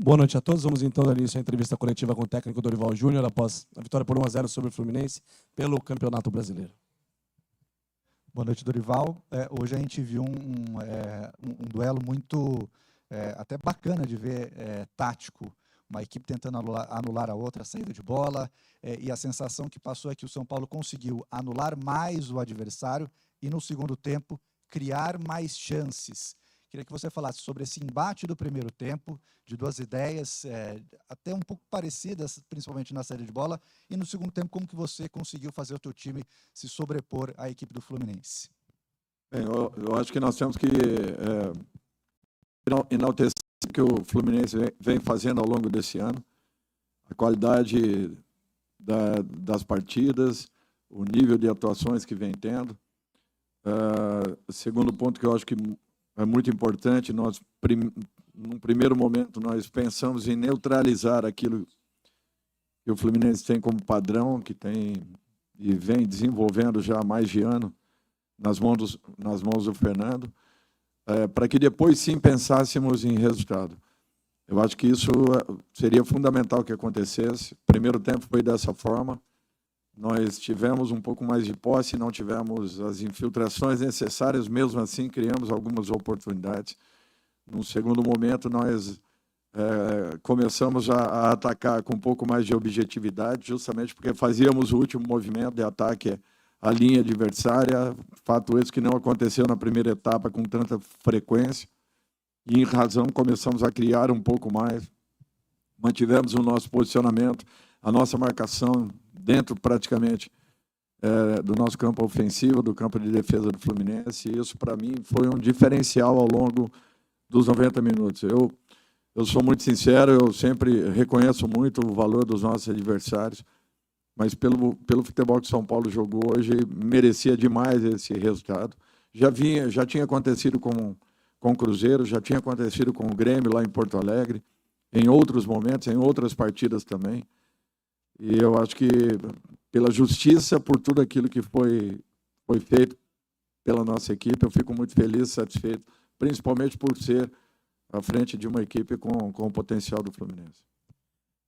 Boa noite a todos. Vamos então dar início à entrevista coletiva com o técnico Dorival Júnior após a vitória por 1-0 sobre o Fluminense pelo Campeonato Brasileiro. Boa noite, Dorival. Hoje a gente viu um duelo muito até bacana de ver, tático. Uma equipe tentando anular a outra, a saída de bola, e a sensação que passou é que o São Paulo conseguiu anular mais o adversário e, no segundo tempo, criar mais chances. Queria que você falasse sobre esse embate do primeiro tempo, de duas ideias até um pouco parecidas, principalmente na saída de bola, e no segundo tempo, como que você conseguiu fazer o teu time se sobrepor à equipe do Fluminense? Bem, eu acho que nós temos que enaltecer o que o Fluminense vem fazendo ao longo desse ano, a qualidade das partidas, o nível de atuações que vem tendo. Segundo ponto que eu acho que é muito importante, num primeiro momento, nós pensamos em neutralizar aquilo que o Fluminense tem como padrão, que tem e vem desenvolvendo já há mais de ano nas mãos do Fernando, para que depois sim pensássemos em resultado. Eu acho que isso seria fundamental que acontecesse. O primeiro tempo foi dessa forma. Nós tivemos um pouco mais de posse, não tivemos as infiltrações necessárias, mesmo assim criamos algumas oportunidades. No segundo momento, nós começamos a atacar com um pouco mais de objetividade, justamente porque fazíamos o último movimento de ataque à linha adversária, fato esse que não aconteceu na primeira etapa com tanta frequência, e em razão começamos a criar um pouco mais, mantivemos o nosso posicionamento, a nossa marcação dentro praticamente do nosso campo ofensivo, do campo de defesa do Fluminense, e isso para mim foi um diferencial ao longo dos 90 minutos. Eu sou muito sincero, eu sempre reconheço muito o valor dos nossos adversários, mas pelo futebol que o São Paulo jogou hoje, merecia demais esse resultado. Já tinha acontecido com o Cruzeiro, já tinha acontecido com o Grêmio lá em Porto Alegre, em outros momentos, em outras partidas também. E eu acho que, pela justiça, por tudo aquilo que foi feito pela nossa equipe, eu fico muito feliz, satisfeito, principalmente por ser à frente de uma equipe com o potencial do Fluminense.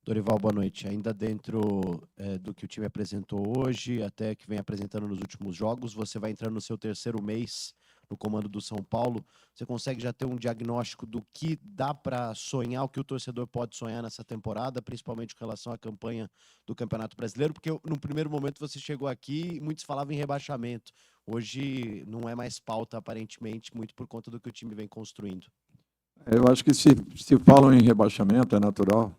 Dorival, boa noite. Ainda dentro do que o time apresentou hoje, até que vem apresentando nos últimos jogos, você vai entrando no seu terceiro mês no comando do São Paulo. Você consegue já ter um diagnóstico do que dá para sonhar, o que o torcedor pode sonhar nessa temporada, principalmente com relação à campanha do Campeonato Brasileiro? Porque no primeiro momento você chegou aqui e muitos falavam em rebaixamento. Hoje não é mais pauta, aparentemente, muito por conta do que o time vem construindo. Eu acho que se falam em rebaixamento, é natural,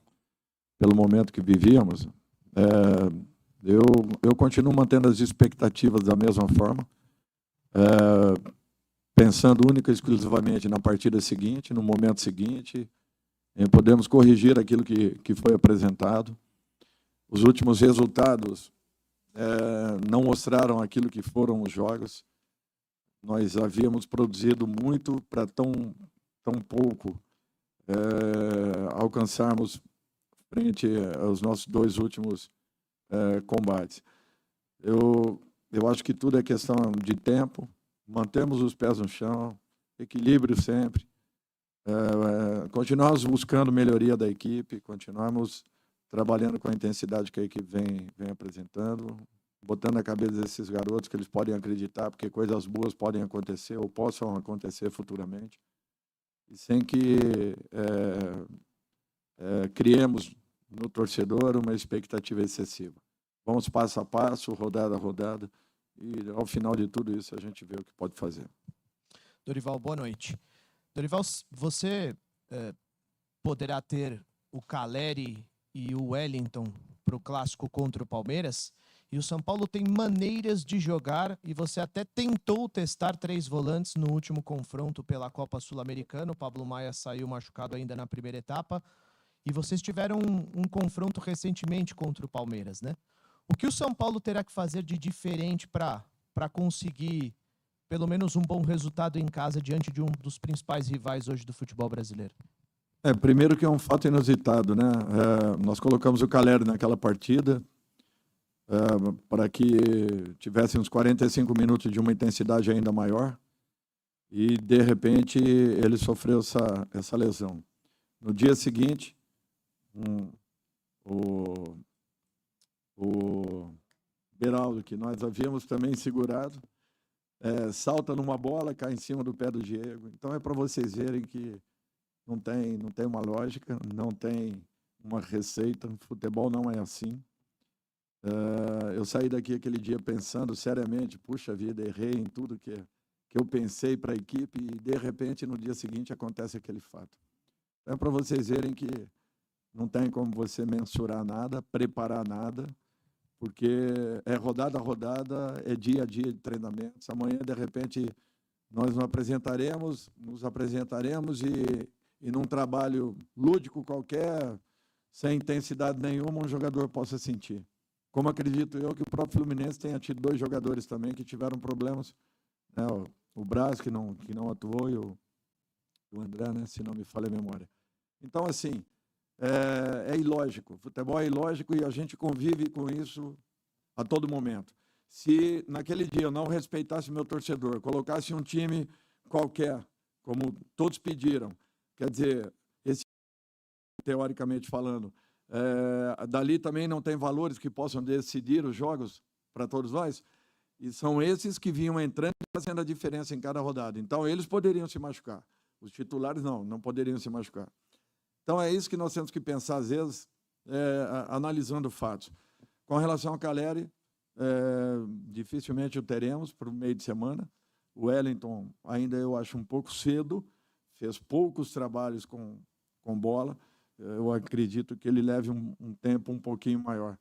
pelo momento que vivíamos. Eu continuo mantendo as expectativas da mesma forma, pensando única e exclusivamente na partida seguinte, no momento seguinte, podemos corrigir aquilo que foi apresentado. Os últimos resultados não mostraram aquilo que foram os jogos. Nós havíamos produzido muito para tão pouco alcançarmos frente aos nossos dois últimos combates. Eu acho que tudo é questão de tempo, mantemos os pés no chão, equilíbrio sempre, continuamos buscando melhoria da equipe, continuamos trabalhando com a intensidade que a equipe vem apresentando, botando na cabeça desses garotos que eles podem acreditar, porque coisas boas podem acontecer ou possam acontecer futuramente, e sem que criemos no torcedor uma expectativa excessiva. Vamos passo a passo, rodada a rodada, e ao final de tudo isso a gente vê o que pode fazer. Dorival, boa noite. Dorival, você poderá ter o Calleri e o Wellington para o clássico contra o Palmeiras, e o São Paulo tem maneiras de jogar, e você até tentou testar 3 volantes no último confronto pela Copa Sul-Americana. O Pablo Maia saiu machucado ainda na primeira etapa, e vocês tiveram um confronto recentemente contra o Palmeiras, né? O que o São Paulo terá que fazer de diferente para conseguir pelo menos um bom resultado em casa diante de um dos principais rivais hoje do futebol brasileiro? Primeiro que é um fato inusitado, né? Nós colocamos o Calleri naquela partida para que tivesse uns 45 minutos de uma intensidade ainda maior, e de repente ele sofreu essa lesão. No dia seguinte, o Beraldo, que nós havíamos também segurado, salta numa bola, cai em cima do pé do Diego. Então é para vocês verem que não tem uma lógica, não tem uma receita. Futebol não é assim. Eu saí daqui aquele dia pensando seriamente, puxa vida, errei em tudo que eu pensei para a equipe e, de repente, no dia seguinte acontece aquele fato. É para vocês verem que não tem como você mensurar nada, preparar nada, porque é rodada a rodada, é dia a dia de treinamentos. Amanhã, de repente, nós nos apresentaremos e num trabalho lúdico qualquer, sem intensidade nenhuma, um jogador possa sentir. Como acredito eu que o próprio Fluminense tenha tido 2 jogadores também que tiveram problemas, né? O Braz, que não atuou, e o André, né? Se não me falha a memória. Então, assim, é ilógico. Futebol é ilógico e a gente convive com isso a todo momento. Se naquele dia eu não respeitasse meu torcedor, colocasse um time qualquer, como todos pediram, quer dizer, esse, teoricamente falando, dali também não tem valores que possam decidir os jogos para todos nós, e são esses que vinham entrando e fazendo a diferença em cada rodada. Então, eles poderiam se machucar. Os titulares não poderiam se machucar. Então, é isso que nós temos que pensar, às vezes, analisando fatos. Com relação ao Caleri, dificilmente o teremos para o meio de semana. O Wellington, ainda eu acho um pouco cedo, fez poucos trabalhos com bola. Eu acredito que ele leve um tempo um pouquinho maior.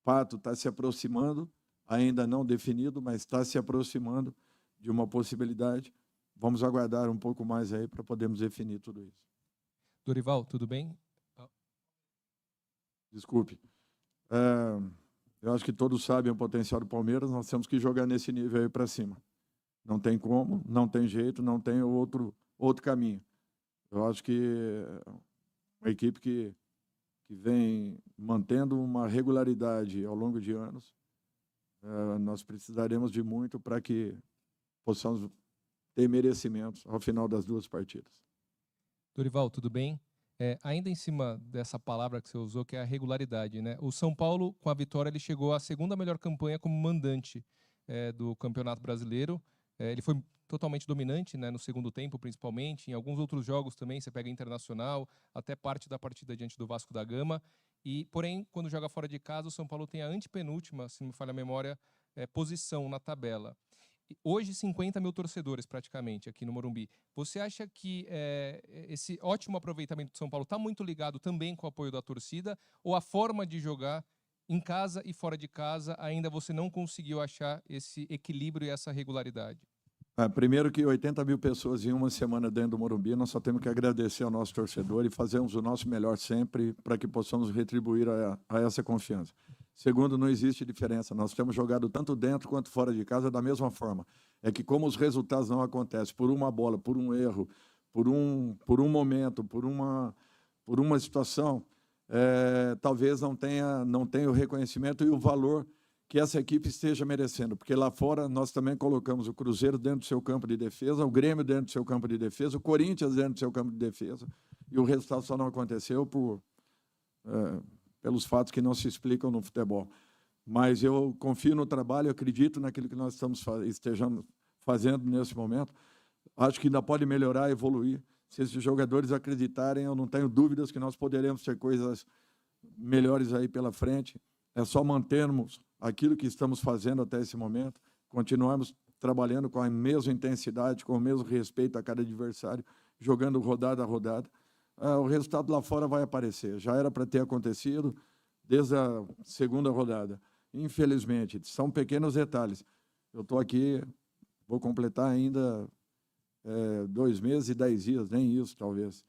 Pato está se aproximando, ainda não definido, mas está se aproximando de uma possibilidade. Vamos aguardar um pouco mais aí para podermos definir tudo isso. Dorival, tudo bem? Desculpe. Eu acho que todos sabem o potencial do Palmeiras, nós temos que jogar nesse nível aí para cima. Não tem como, não tem jeito, não tem outro caminho. Eu acho que uma equipe que vem mantendo uma regularidade ao longo de anos, nós precisaremos de muito para que possamos ter merecimentos ao final das 2 partidas. Dorival, tudo bem? Ainda em cima dessa palavra que você usou, que é a regularidade, né? O São Paulo, com a vitória, ele chegou à 2ª melhor campanha como mandante do Campeonato Brasileiro. Ele foi totalmente dominante, né, no segundo tempo, principalmente. Em alguns outros jogos também, você pega Internacional, até parte da partida diante do Vasco da Gama. Porém, quando joga fora de casa, o São Paulo tem a antepenúltima, se não me falha a memória, posição na tabela. Hoje, 50 mil torcedores, praticamente, aqui no Morumbi. Você acha que esse ótimo aproveitamento do São Paulo está muito ligado também com o apoio da torcida? Ou a forma de jogar em casa e fora de casa, ainda você não conseguiu achar esse equilíbrio e essa regularidade? Primeiro que 80 mil pessoas em uma semana dentro do Morumbi, nós só temos que agradecer ao nosso torcedor e fazermos o nosso melhor sempre para que possamos retribuir a essa confiança. Segundo, não existe diferença. Nós temos jogado tanto dentro quanto fora de casa da mesma forma. É que como os resultados não acontecem por uma bola, por um erro, por um momento, por uma situação, talvez não tenha o reconhecimento e o valor que essa equipe esteja merecendo. Porque lá fora nós também colocamos o Cruzeiro dentro do seu campo de defesa, o Grêmio dentro do seu campo de defesa, o Corinthians dentro do seu campo de defesa. E o resultado só não aconteceu pelos fatos que não se explicam no futebol. Mas eu confio no trabalho, acredito naquilo que nós estejamos fazendo nesse momento. Acho que ainda pode melhorar, evoluir. Se esses jogadores acreditarem, eu não tenho dúvidas que nós poderemos ter coisas melhores aí pela frente. É só mantermos aquilo que estamos fazendo até esse momento, continuarmos trabalhando com a mesma intensidade, com o mesmo respeito a cada adversário, jogando rodada a rodada. O resultado lá fora vai aparecer. Já era para ter acontecido desde a segunda rodada. Infelizmente, são pequenos detalhes. Eu estou aqui, vou completar ainda 2 meses e 10 dias, nem isso, talvez.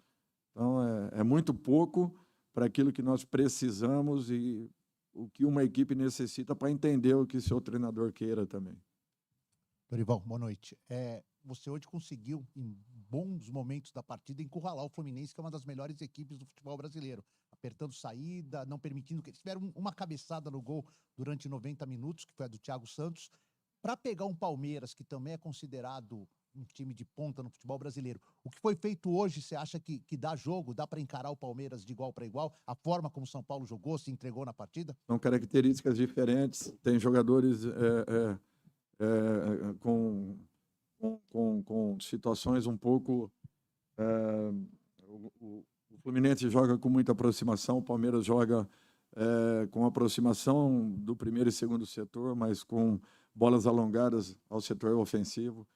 Então, é muito pouco para aquilo que nós precisamos e o que uma equipe necessita para entender o que seu treinador queira também. Dorival, boa noite. Você hoje conseguiu, em bons momentos da partida, encurralar o Fluminense, que é uma das melhores equipes do futebol brasileiro, apertando saída, não permitindo que eles tiveram uma cabeçada no gol durante 90 minutos, que foi a do Thiago Santos, para pegar um Palmeiras, que também é considerado um time de ponta no futebol brasileiro. O que foi feito hoje, você acha que dá jogo, dá para encarar o Palmeiras de igual para igual? A forma como o São Paulo jogou, se entregou na partida? São características diferentes. Tem jogadores com situações um pouco... O Fluminense joga com muita aproximação, o Palmeiras joga com aproximação do primeiro e segundo setor, mas com bolas alongadas ao setor ofensivo.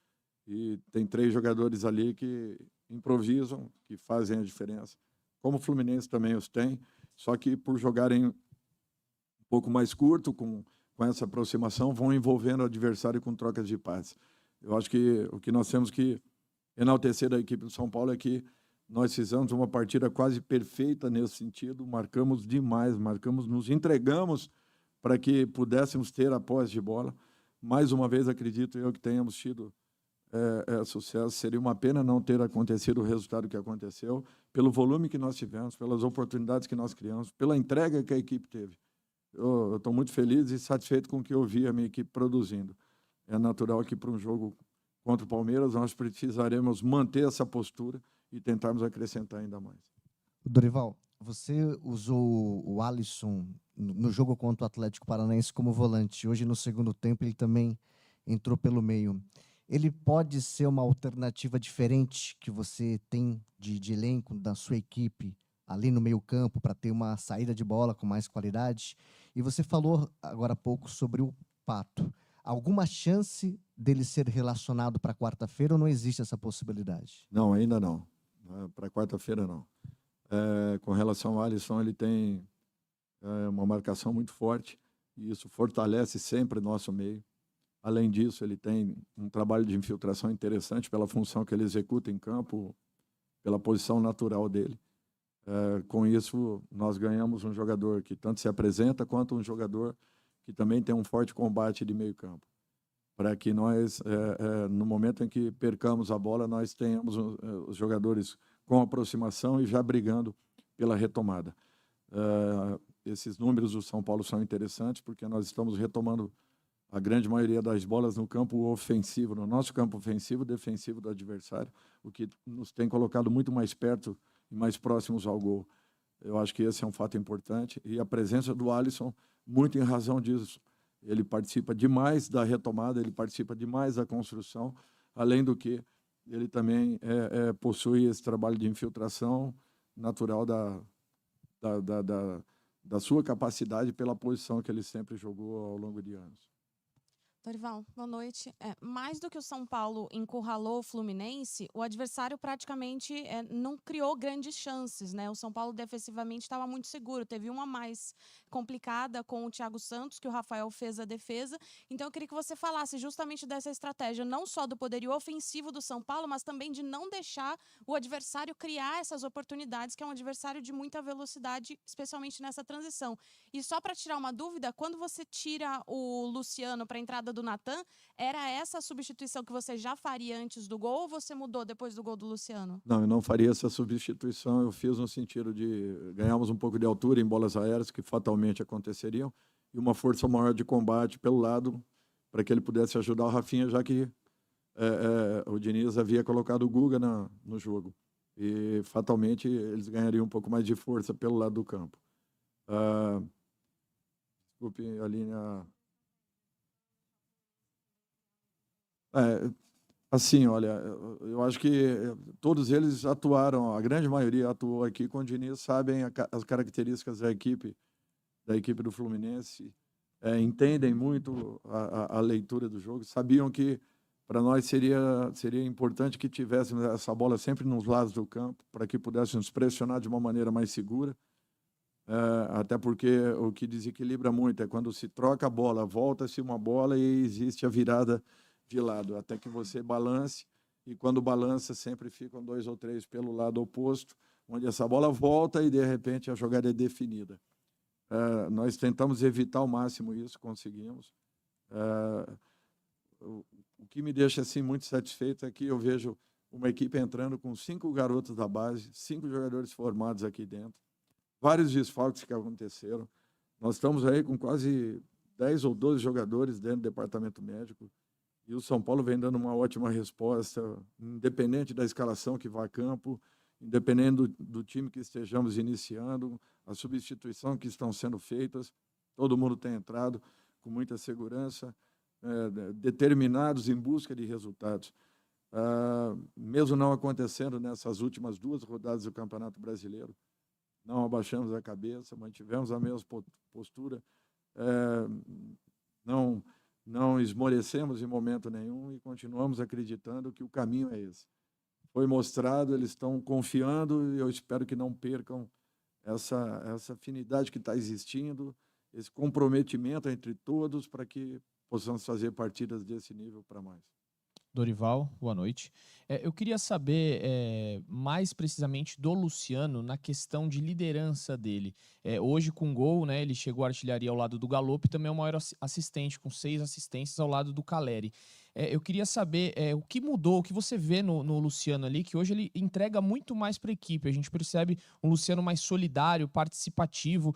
E tem 3 jogadores ali que improvisam, que fazem a diferença. Como o Fluminense também os tem, só que por jogarem um pouco mais curto, com essa aproximação, vão envolvendo o adversário com trocas de passes. Eu acho que o que nós temos que enaltecer da equipe do São Paulo é que nós fizemos uma partida quase perfeita nesse sentido, marcamos demais, nos entregamos para que pudéssemos ter a posse de bola. Mais uma vez, acredito eu que tenhamos tido sucesso. Seria uma pena não ter acontecido o resultado que aconteceu, pelo volume que nós tivemos, pelas oportunidades que nós criamos, pela entrega que a equipe teve. Eu estou muito feliz e satisfeito com o que eu vi a minha equipe produzindo. É natural que para um jogo contra o Palmeiras nós precisaremos manter essa postura e tentarmos acrescentar ainda mais. Dorival, você usou o Alisson no jogo contra o Atlético Paranaense como volante. Hoje, no segundo tempo, ele também entrou pelo meio. Ele pode ser uma alternativa diferente que você tem de elenco da sua equipe ali no meio-campo para ter uma saída de bola com mais qualidade? E você falou agora há pouco sobre o Pato. Alguma chance dele ser relacionado para quarta-feira ou não existe essa possibilidade? Não, ainda não. Para quarta-feira, não. Com relação ao Alisson, ele tem uma marcação muito forte e isso fortalece sempre nosso meio. Além disso, ele tem um trabalho de infiltração interessante pela função que ele executa em campo, pela posição natural dele. Com isso, nós ganhamos um jogador que tanto se apresenta quanto um jogador que também tem um forte combate de meio campo. Para que nós, no momento em que percamos a bola, nós tenhamos os jogadores com aproximação e já brigando pela retomada. Esses números do São Paulo são interessantes porque nós estamos retomando a grande maioria das bolas no campo ofensivo, no nosso campo ofensivo, defensivo do adversário, o que nos tem colocado muito mais perto e mais próximos ao gol. Eu acho que esse é um fato importante e a presença do Alisson, muito em razão disso. Ele participa demais da retomada, ele participa demais da construção, além do que ele também possui esse trabalho de infiltração natural da sua capacidade pela posição que ele sempre jogou ao longo de anos. Dorival, boa noite. Mais do que o São Paulo encurralou o Fluminense, o adversário praticamente não criou grandes chances, né? O São Paulo defensivamente estava muito seguro, teve uma mais complicada com o Thiago Santos, que o Rafael fez a defesa. Então eu queria que você falasse justamente dessa estratégia, não só do poderio ofensivo do São Paulo, mas também de não deixar o adversário criar essas oportunidades, que é um adversário de muita velocidade, especialmente nessa transição. E só para tirar uma dúvida, quando você tira o Luciano para a entrada do Natan, era essa a substituição que você já faria antes do gol ou você mudou depois do gol do Luciano? Não, eu não faria essa substituição. Eu fiz no sentido de ganharmos um pouco de altura em bolas aéreas, que fatalmente aconteceriam, e uma força maior de combate pelo lado, para que ele pudesse ajudar o Rafinha, já que o Diniz havia colocado o Guga no jogo. E fatalmente eles ganhariam um pouco mais de força pelo lado do campo. Desculpe, Aline, assim, olha, eu acho que todos eles atuaram, a grande maioria atuou aqui com o Diniz, sabem as características da equipe do Fluminense, entendem muito a leitura do jogo, sabiam que para nós seria importante que tivéssemos essa bola sempre nos lados do campo, para que pudéssemos pressionar de uma maneira mais segura, até porque o que desequilibra muito é quando se troca a bola, volta-se uma bola e existe a virada de lado, até que você balance, e quando balança sempre ficam 2 ou 3 pelo lado oposto, onde essa bola volta e de repente a jogada é definida. Nós tentamos evitar ao máximo isso, conseguimos. O que me deixa assim muito satisfeito é que eu vejo uma equipe entrando com 5 garotos da base, 5 jogadores formados aqui dentro, vários desfalques que aconteceram. Nós estamos aí com quase 10 ou 12 jogadores dentro do departamento médico. E o São Paulo vem dando uma ótima resposta, independente da escalação que vá a campo, independente do time que estejamos iniciando, a substituição que estão sendo feitas, todo mundo tem entrado com muita segurança, determinados em busca de resultados. Mesmo não acontecendo nessas últimas 2 rodadas do Campeonato Brasileiro, não abaixamos a cabeça, mantivemos a mesma postura, não esmorecemos em momento nenhum e continuamos acreditando que o caminho é esse. Foi mostrado, eles estão confiando e eu espero que não percam essa afinidade que está existindo, esse comprometimento entre todos para que possamos fazer partidas desse nível para mais. Dorival, boa noite. Eu queria saber mais precisamente do Luciano na questão de liderança dele. Hoje, com gol, né, ele chegou à artilharia ao lado do Gallop e também é o maior assistente, com 6 assistências ao lado do Caleri. Eu queria saber o que mudou, o que você vê no Luciano ali, que hoje ele entrega muito mais para a equipe. A gente percebe um Luciano mais solidário, participativo.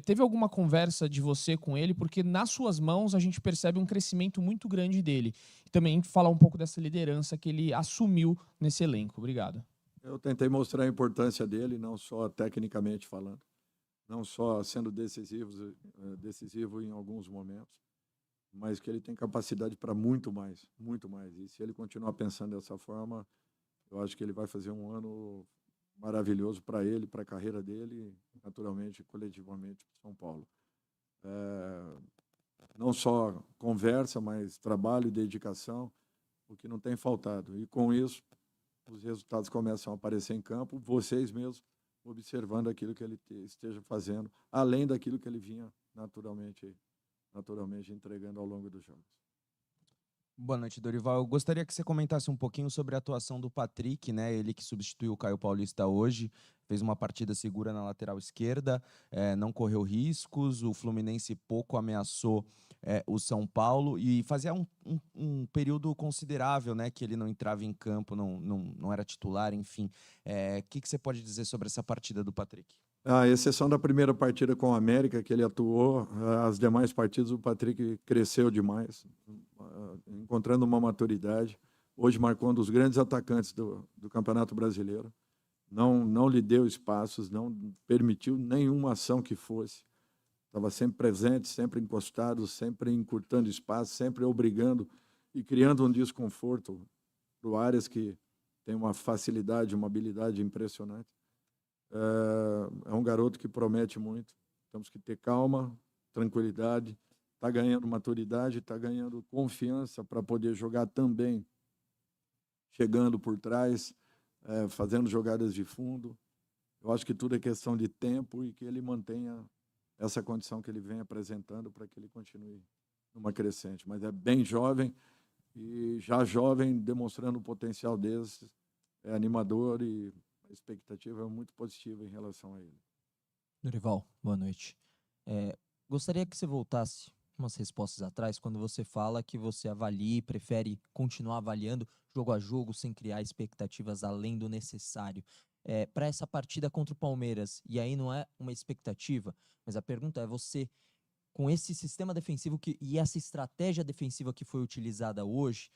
Teve alguma conversa de você com ele? Porque nas suas mãos a gente percebe um crescimento muito grande dele. E também falar um pouco dessa liderança que ele assumiu nesse elenco. Obrigado. Eu tentei mostrar a importância dele, não só tecnicamente falando, não só sendo decisivo em alguns momentos, mas que ele tem capacidade para muito mais, muito mais. E se ele continuar pensando dessa forma, eu acho que ele vai fazer um ano maravilhoso para ele, para a carreira dele, e naturalmente, coletivamente, para São Paulo. Não só conversa, mas trabalho e dedicação, o que não tem faltado. E com isso, os resultados começam a aparecer em campo, vocês mesmos observando aquilo que ele esteja fazendo, além daquilo que ele vinha naturalmente entregando ao longo dos jogos. Boa noite, Dorival. Eu gostaria que você comentasse um pouquinho sobre a atuação do Patrick, né? Ele que substituiu o Caio Paulista hoje, fez uma partida segura na lateral esquerda, não correu riscos, o Fluminense pouco ameaçou o São Paulo e fazia um período considerável, né, que ele não entrava em campo, não era titular, enfim. O que você pode dizer sobre essa partida do Patrick? A exceção da primeira partida com o América, que ele atuou, as demais partidas o Patrick cresceu demais, encontrando uma maturidade. Hoje marcou um dos grandes atacantes do Campeonato Brasileiro. Não lhe deu espaços, não permitiu nenhuma ação que fosse. Estava sempre presente, sempre encostado, sempre encurtando espaço, sempre obrigando e criando um desconforto para o Arias, que tem uma facilidade, uma habilidade impressionante. É um garoto que promete muito. Temos que ter calma, tranquilidade. Está ganhando maturidade, está ganhando confiança para poder jogar também, chegando por trás, fazendo jogadas de fundo. Eu acho que tudo é questão de tempo e que ele mantenha essa condição que ele vem apresentando para que ele continue numa crescente. Mas é bem jovem e já jovem, demonstrando o potencial desse, é animador e a expectativa é muito positiva em relação a ele. Dorival, boa noite. Gostaria que você voltasse umas respostas atrás, quando você fala que você avalia e prefere continuar avaliando jogo a jogo, sem criar expectativas além do necessário. Para essa partida contra o Palmeiras, e aí não é uma expectativa, mas a pergunta é: você, com esse sistema defensivo e essa estratégia defensiva que foi utilizada hoje,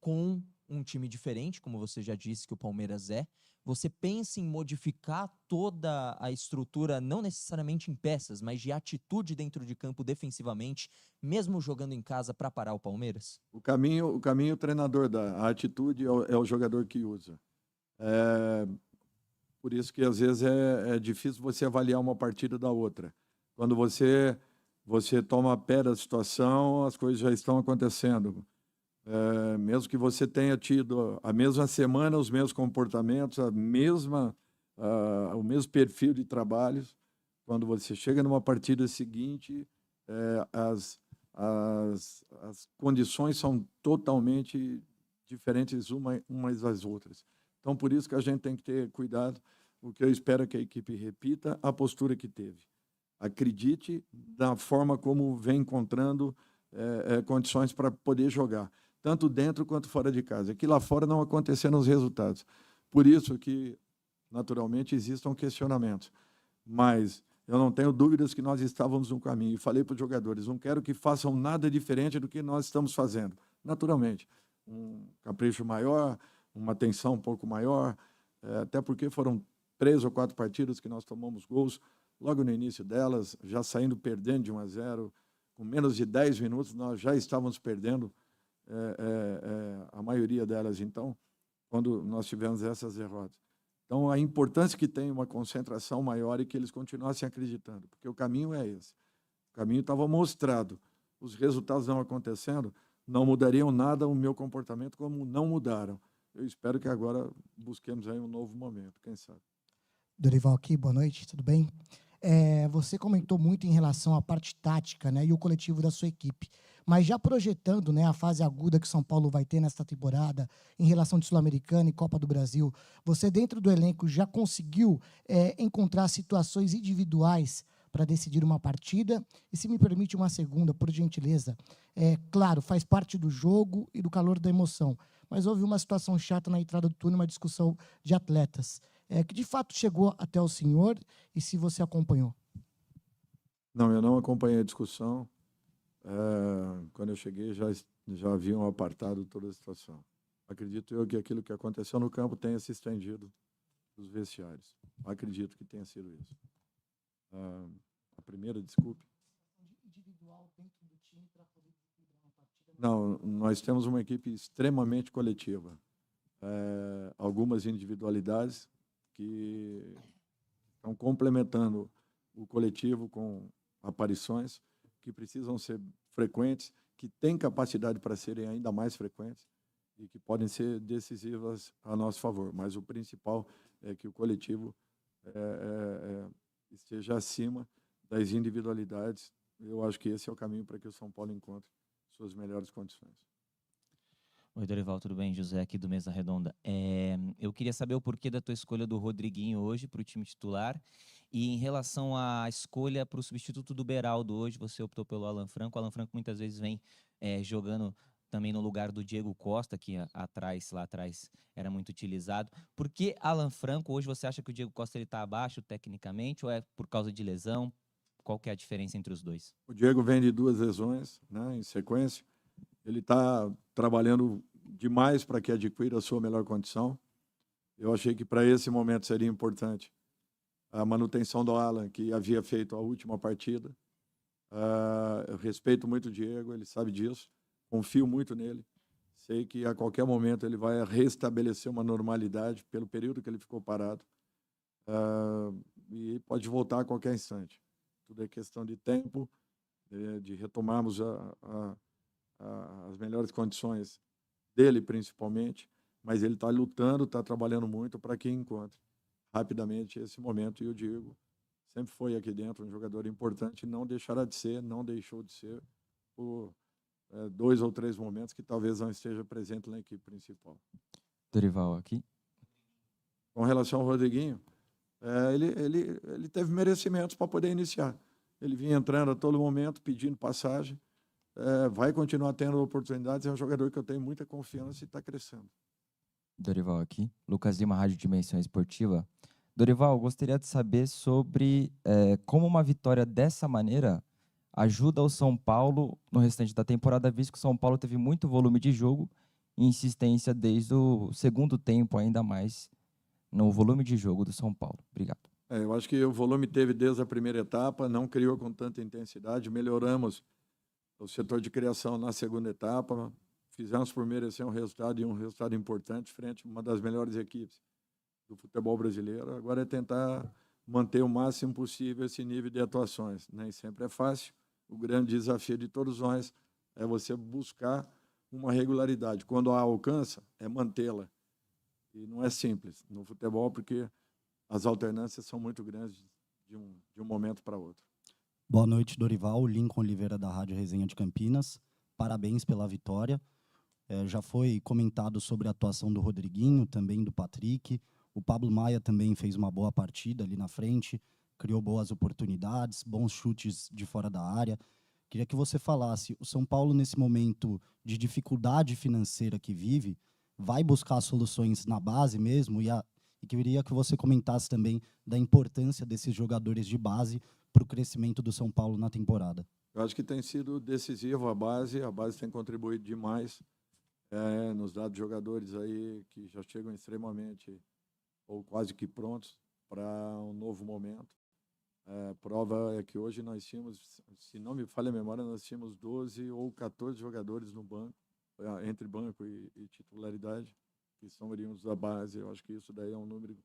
com um time diferente, como você já disse que o Palmeiras você pensa em modificar toda a estrutura, não necessariamente em peças, mas de atitude dentro de campo defensivamente, mesmo jogando em casa, para parar o Palmeiras? O caminho o treinador dá, a atitude é o jogador que usa. Por isso que às vezes é difícil você avaliar uma partida da outra. Quando você toma pé da situação, as coisas já estão acontecendo. Mesmo que você tenha tido a mesma semana, os mesmos comportamentos, o mesmo perfil de trabalhos, quando você chega numa partida seguinte, as condições são totalmente diferentes umas das outras. Então, por isso que a gente tem que ter cuidado. O que eu espero é que a equipe repita a postura que teve. Acredite da forma como vem encontrando condições para poder jogar, tanto dentro quanto fora de casa. Aqui lá fora não aconteceram os resultados. Por isso que, naturalmente, existam questionamentos. Mas eu não tenho dúvidas que nós estávamos no caminho. E falei para os jogadores, não quero que façam nada diferente do que nós estamos fazendo. naturalmente. Um capricho maior, uma atenção um pouco maior, até porque foram 3 ou 4 partidas que nós tomamos gols logo no início delas, já saindo perdendo de 1-0, com menos de 10 minutos nós já estávamos perdendo a maioria delas, então, quando nós tivemos essas derrotas. Então, a importância que tem uma concentração maior e que eles continuassem acreditando, porque o caminho é esse. O caminho estava mostrado, os resultados não acontecendo, não mudariam nada o meu comportamento como não mudaram. Eu espero que agora busquemos aí um novo momento, quem sabe. Dorival aqui, boa noite, tudo bem? Você comentou muito em relação à parte tática, né, e o coletivo da sua equipe. Mas já projetando, né, a fase aguda que o São Paulo vai ter nesta temporada, em relação de Sul-Americana e Copa do Brasil, você dentro do elenco já conseguiu encontrar situações individuais para decidir uma partida? E se me permite uma segunda, por gentileza. Claro, faz parte do jogo e do calor da emoção, mas houve uma situação chata na entrada do túnel, uma discussão de atletas, que de fato chegou até o senhor e se você acompanhou. Não, eu não acompanhei a discussão. Quando eu cheguei, já haviam apartado toda a situação. Acredito eu que aquilo que aconteceu no campo tenha se estendido dos vestiários. Acredito que tenha sido isso. A primeira, desculpe. Não, nós temos uma equipe extremamente coletiva. Algumas individualidades que estão complementando o coletivo com aparições que precisam ser frequentes, que têm capacidade para serem ainda mais frequentes e que podem ser decisivas a nosso favor. Mas o principal é que o coletivo esteja acima das individualidades. Eu acho que esse é o caminho para que o São Paulo encontre suas melhores condições. Oi, Dorival, tudo bem? José aqui do Mesa Redonda. Eu queria saber o porquê da tua escolha do Rodriguinho hoje para o time titular e em relação à escolha para o substituto do Beraldo hoje, você optou pelo Alan Franco. O Alan Franco muitas vezes vem jogando também no lugar do Diego Costa, que lá atrás era muito utilizado. Por que Alan Franco? Hoje você acha que o Diego Costa está abaixo tecnicamente ou é por causa de lesão? Qual que é a diferença entre os dois? O Diego vem de 2 lesões, né, em sequência. Ele está trabalhando demais para que adquira a sua melhor condição. Eu achei que para esse momento seria importante a manutenção do Alan, que havia feito a última partida. Eu respeito muito o Diego, ele sabe disso. Confio muito nele. Sei que a qualquer momento ele vai restabelecer uma normalidade pelo período que ele ficou parado. E pode voltar a qualquer instante. Tudo é questão de tempo, de retomarmos as melhores condições dele, principalmente, mas ele está lutando, está trabalhando muito para que encontre rapidamente esse momento. E o Diego sempre foi aqui dentro um jogador importante, não deixará de ser, não deixou de ser por 2 ou 3 momentos que talvez não esteja presente na equipe principal. Dorival aqui. Com relação ao Rodriguinho, ele teve merecimentos para poder iniciar. Ele vinha entrando a todo momento, pedindo passagem. Vai continuar tendo oportunidades, é um jogador que eu tenho muita confiança e está crescendo. Dorival aqui, Lucas Lima, Rádio Dimensão Esportiva. Dorival, gostaria de saber sobre como uma vitória dessa maneira ajuda o São Paulo no restante da temporada, visto que o São Paulo teve muito volume de jogo e insistência desde o segundo tempo, ainda mais no volume de jogo do São Paulo. Obrigado. Eu acho que o volume teve desde a primeira etapa, não criou com tanta intensidade, melhoramos o setor de criação na segunda etapa, fizemos por merecer um resultado e um resultado importante frente a uma das melhores equipes do futebol brasileiro. Agora é tentar manter o máximo possível esse nível de atuações. Nem sempre é fácil. O grande desafio de todos nós é você buscar uma regularidade. Quando a alcança, é mantê-la. E não é simples no futebol, porque as alternâncias são muito grandes de um momento para outro. Boa noite, Dorival. Lincoln Oliveira, da Rádio Resenha de Campinas. Parabéns pela vitória. Já foi comentado sobre a atuação do Rodriguinho, também do Patrick. O Pablo Maia também fez uma boa partida ali na frente, criou boas oportunidades, bons chutes de fora da área. Queria que você falasse, o São Paulo, nesse momento de dificuldade financeira que vive, vai buscar soluções na base mesmo? E queria que você comentasse também da importância desses jogadores de base para o crescimento do São Paulo na temporada? Eu acho que tem sido decisivo a base tem contribuído demais, nos dado jogadores aí que já chegam extremamente ou quase que prontos para um novo momento. Prova é que hoje nós tínhamos, se não me falha a memória, nós tínhamos 12 ou 14 jogadores no banco, entre banco e titularidade, que são oriundos da base. Eu acho que isso daí é um número que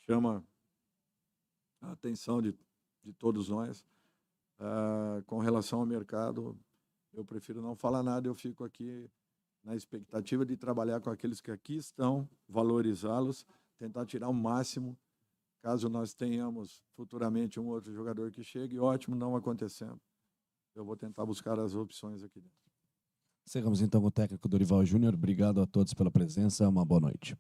chama a atenção de todos nós. Com relação ao mercado, eu prefiro não falar nada, eu fico aqui na expectativa de trabalhar com aqueles que aqui estão, valorizá-los, tentar tirar o máximo, caso nós tenhamos futuramente um outro jogador que chegue, ótimo, não acontecendo. Eu vou tentar buscar as opções aqui dentro. Encerramos então com o técnico Dorival Júnior. Obrigado a todos pela presença. Uma boa noite.